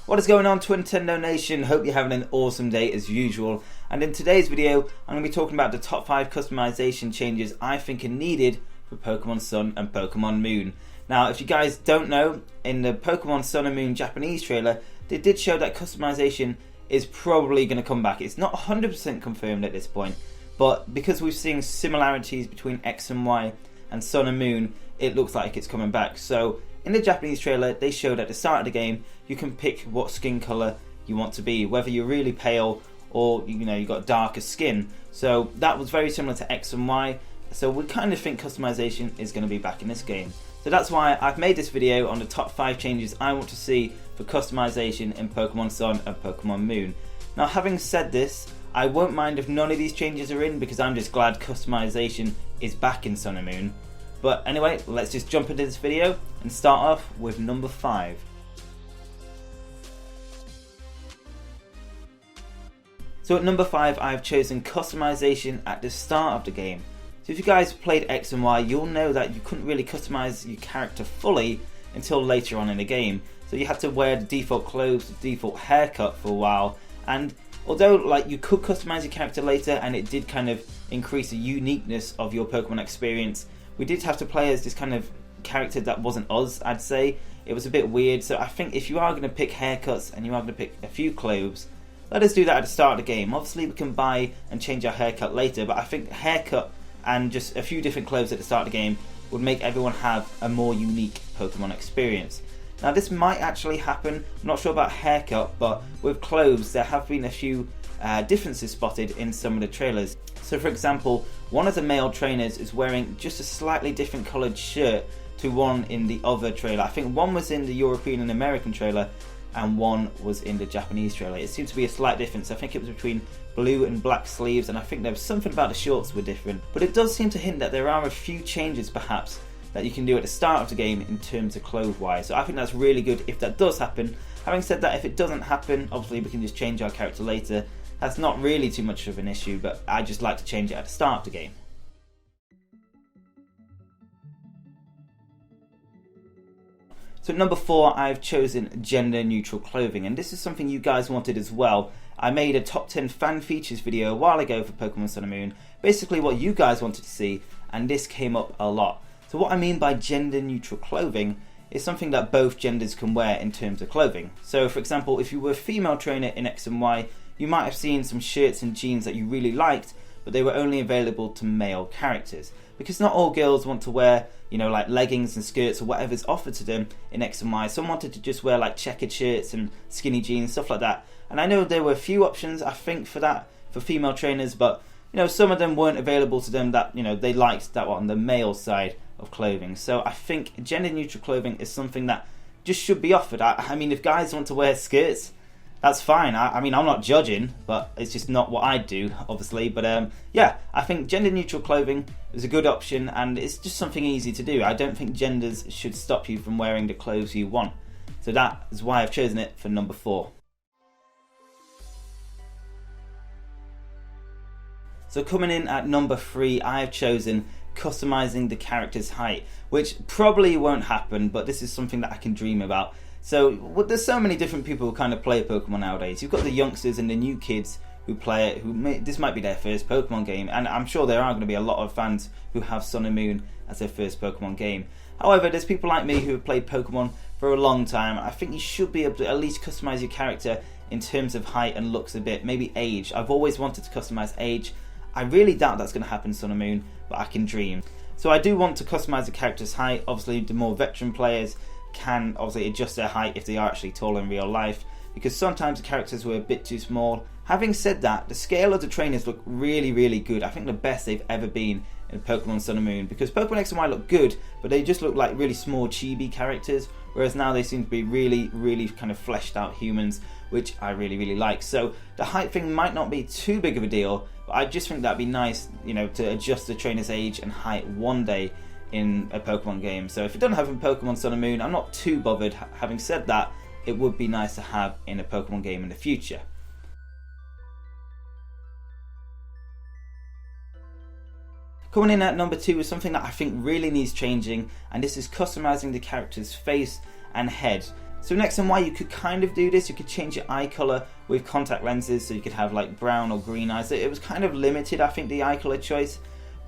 What is going on, Twintendo Nation? Hope you're having an awesome day as usual. And in today's video, I'm going to be talking about the top 5 customization changes I think are needed for Pokemon Sun and Pokemon Moon. Now, if you guys don't know, in the Pokemon Sun and Moon Japanese trailer, they did show that customization is probably going to come back. It's not 100% confirmed at this point, but because we've seen similarities between X and Y and Sun and Moon, it looks like it's coming back. So in the Japanese trailer, they showed at the start of the game, you can pick what skin color you want to be, whether you're really pale or you've got darker skin. So that was very similar to X and Y. So we kind of think customization is going to be back in this game. So that's why I've made this video on the top 5 changes I want to see for customization in Pokemon Sun and Pokemon Moon. Now, having said this, I won't mind if none of these changes are in, because I'm just glad customization is back in Sun and Moon. But anyway, let's just jump into this video and start off with number 5. So at number 5, I've chosen customization at the start of the game. So if you guys played X and Y, you'll know that you couldn't really customize your character fully until later on in the game. So you had to wear the default clothes, the default haircut for a while, and although you could customize your character later and it did kind of increase the uniqueness of your Pokemon experience, we did have to play as this kind of character that wasn't us, I'd say. It was a bit weird, so I think if you are going to pick haircuts and you are going to pick a few clothes, let us do that at the start of the game. Obviously we can buy and change our haircut later, but I think haircut and just a few different clothes at the start of the game would make everyone have a more unique Pokemon experience. Now this might actually happen, I'm not sure about haircut, but with clothes there have been a few differences spotted in some of the trailers. So for example, one of the male trainers is wearing just a slightly different coloured shirt to one in the other trailer. I think one was in the European and American trailer and one was in the Japanese trailer. It seems to be a slight difference. I think it was between blue and black sleeves, and I think there was something about the shorts were different. But it does seem to hint that there are a few changes perhaps that you can do at the start of the game in terms of clothes wise. So I think that's really good if that does happen. Having said that, if it doesn't happen, obviously we can just change our character later. That's not really too much of an issue, but I just like to change it at the start of the game. So at number 4, I've chosen gender neutral clothing, and this is something you guys wanted as well. I made a top 10 fan features video a while ago for Pokemon Sun and Moon, basically what you guys wanted to see, and this came up a lot. So what I mean by gender neutral clothing is something that both genders can wear in terms of clothing. So for example, if you were a female trainer in X and Y, you might have seen some shirts and jeans that you really liked, but they were only available to male characters. Because not all girls want to wear, like leggings and skirts or whatever's offered to them in X and Y. Some wanted to just wear like checkered shirts and skinny jeans, stuff like that. And I know there were a few options, I think, for that for female trainers, but some of them weren't available to them that they liked that one on the male side of clothing. So I think gender neutral clothing is something that just should be offered. I mean, if guys want to wear skirts, that's fine. I mean, I'm not judging, but it's just not what I do, obviously. But yeah, I think gender neutral clothing is a good option, and it's just something easy to do. I don't think genders should stop you from wearing the clothes you want. So that is why I've chosen it for number 4. So coming in at number 3, I've chosen customizing the character's height, which probably won't happen, but this is something that I can dream about. So there's so many different people who kind of play Pokemon nowadays. You've got the youngsters and the new kids who play it, this might be their first Pokemon game, and I'm sure there are going to be a lot of fans who have Sun and Moon as their first Pokemon game. However, there's people like me who have played Pokemon for a long time. I think you should be able to at least customize your character in terms of height and looks a bit, maybe age. I've always wanted to customize age. I really doubt that's going to happen in Sun and Moon, but I can dream. So I do want to customize the character's height. Obviously, the more veteran players can obviously adjust their height if they are actually tall in real life, because sometimes the characters were a bit too small. Having said that, the scale of the trainers look really, really good. I think the best they've ever been in Pokemon Sun and Moon, because Pokemon X and Y look good, but they just look like really small chibi characters, whereas now they seem to be really, really kind of fleshed out humans, which I really, really like. So the height thing might not be too big of a deal, but I just think that'd be nice, to adjust the trainer's age and height one day in a Pokemon game. So if it doesn't have in Pokemon Sun and Moon, I'm not too bothered. Having said that, it would be nice to have in a Pokemon game in the future. Coming in at number 2 is something that I think really needs changing, and this is customizing the character's face and head. So in X and Y you could kind of do this, you could change your eye colour with contact lenses, so you could have like brown or green eyes. It was kind of limited, I think, the eye colour choice,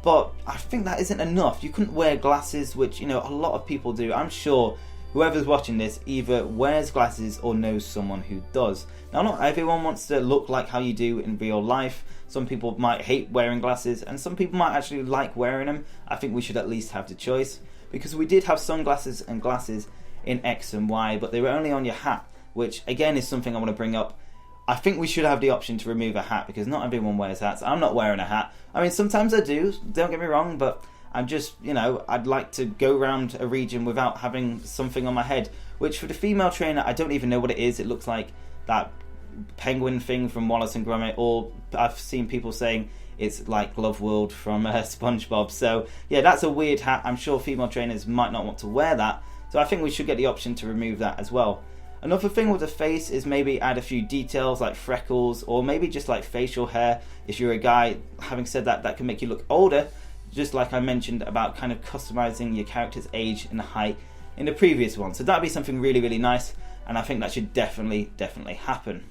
but I think that isn't enough. You couldn't wear glasses, which, you know, a lot of people do. I'm sure whoever's watching this either wears glasses or knows someone who does. Now, not everyone wants to look like how you do in real life. Some people might hate wearing glasses, and some people might actually like wearing them. I think we should at least have the choice, because we did have sunglasses and glasses in X and Y, but they were only on your hat, which again is something I want to bring up. I think we should have the option to remove a hat, because not everyone wears hats. I'm not wearing a hat. I mean, sometimes I do, don't get me wrong, but I'm just, you know, I'd like to go around a region without having something on my head, which for the female trainer, I don't even know what it is. It looks like that penguin thing from Wallace and Gromit, or I've seen people saying it's like Love World from SpongeBob. So yeah, that's a weird hat. I'm sure female trainers might not want to wear that, so I think we should get the option to remove that as well. Another thing with the face is maybe add a few details like freckles, or maybe just like facial hair. If you're a guy, having said that, that can make you look older, just like I mentioned about kind of customizing your character's age and height in the previous one. So that'd be something really, really nice, and I think that should definitely happen.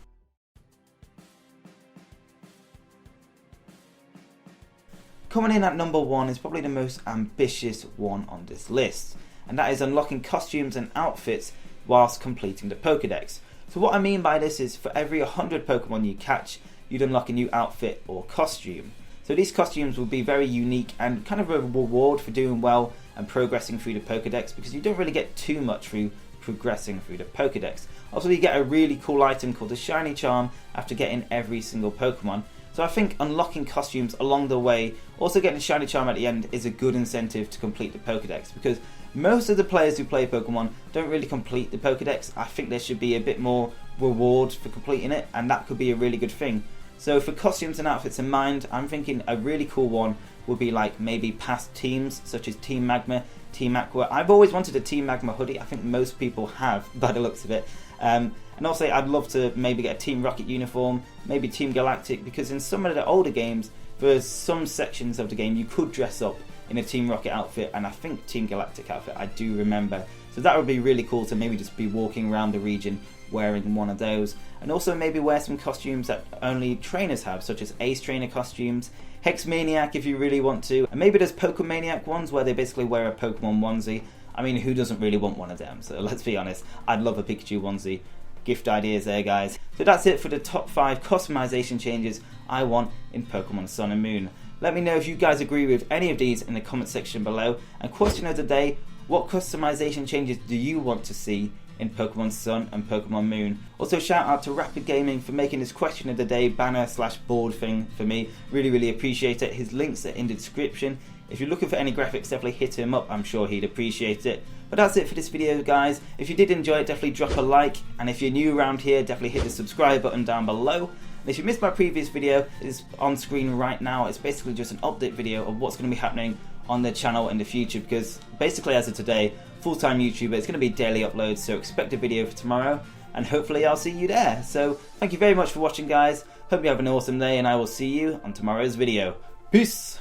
Coming in at number 1 is probably the most ambitious one on this list, and that is unlocking costumes and outfits whilst completing the Pokédex. So what I mean by this is, for every 100 Pokemon you catch, you'd unlock a new outfit or costume. So these costumes will be very unique and kind of a reward for doing well and progressing through the Pokédex, because you don't really get too much through progressing through the Pokédex. Also, you get a really cool item called the Shiny Charm after getting every single Pokemon. So I think unlocking costumes along the way, also getting a Shiny Charm at the end, is a good incentive to complete the Pokédex, because most of the players who play Pokemon don't really complete the Pokédex. I think there should be a bit more reward for completing it, and that could be a really good thing. So for costumes and outfits in mind, I'm thinking a really cool one would be like maybe past teams, such as Team Magma, Team Aqua. I've always wanted a Team Magma hoodie. I think most people have, by the looks of it. And also I'd love to maybe get a Team Rocket uniform, maybe Team Galactic, because in some of the older games, for some sections of the game, you could dress up in a Team Rocket outfit, and I think Team Galactic outfit, I do remember. So that would be really cool to maybe just be walking around the region wearing one of those. And also maybe wear some costumes that only trainers have, such as Ace Trainer costumes, Hex Maniac if you really want to, and maybe there's Pokemaniac ones where they basically wear a Pokemon onesie. I mean, who doesn't really want one of them? So let's be honest, I'd love a Pikachu onesie. Gift ideas there, guys. So that's it for the top 5 customization changes I want in Pokemon Sun and Moon. Let me know if you guys agree with any of these in the comment section below. And question of the day, what customization changes do you want to see in Pokemon Sun and Pokemon Moon? Also, shout out to Rapid Gaming for making this question of the day banner / board thing for me. Really appreciate it. His links are in the description. If you're looking for any graphics, definitely hit him up. I'm sure he'd appreciate it. But that's it for this video, guys. If you did enjoy it, definitely drop a like. And if you're new around here, definitely hit the subscribe button down below. And if you missed my previous video, it's on screen right now. It's basically just an update video of what's going to be happening on the channel in the future, because basically as of today, full-time YouTuber, it's going to be daily uploads, so expect a video for tomorrow, and hopefully I'll see you there. So thank you very much for watching, guys. Hope you have an awesome day, and I will see you on tomorrow's video. Peace!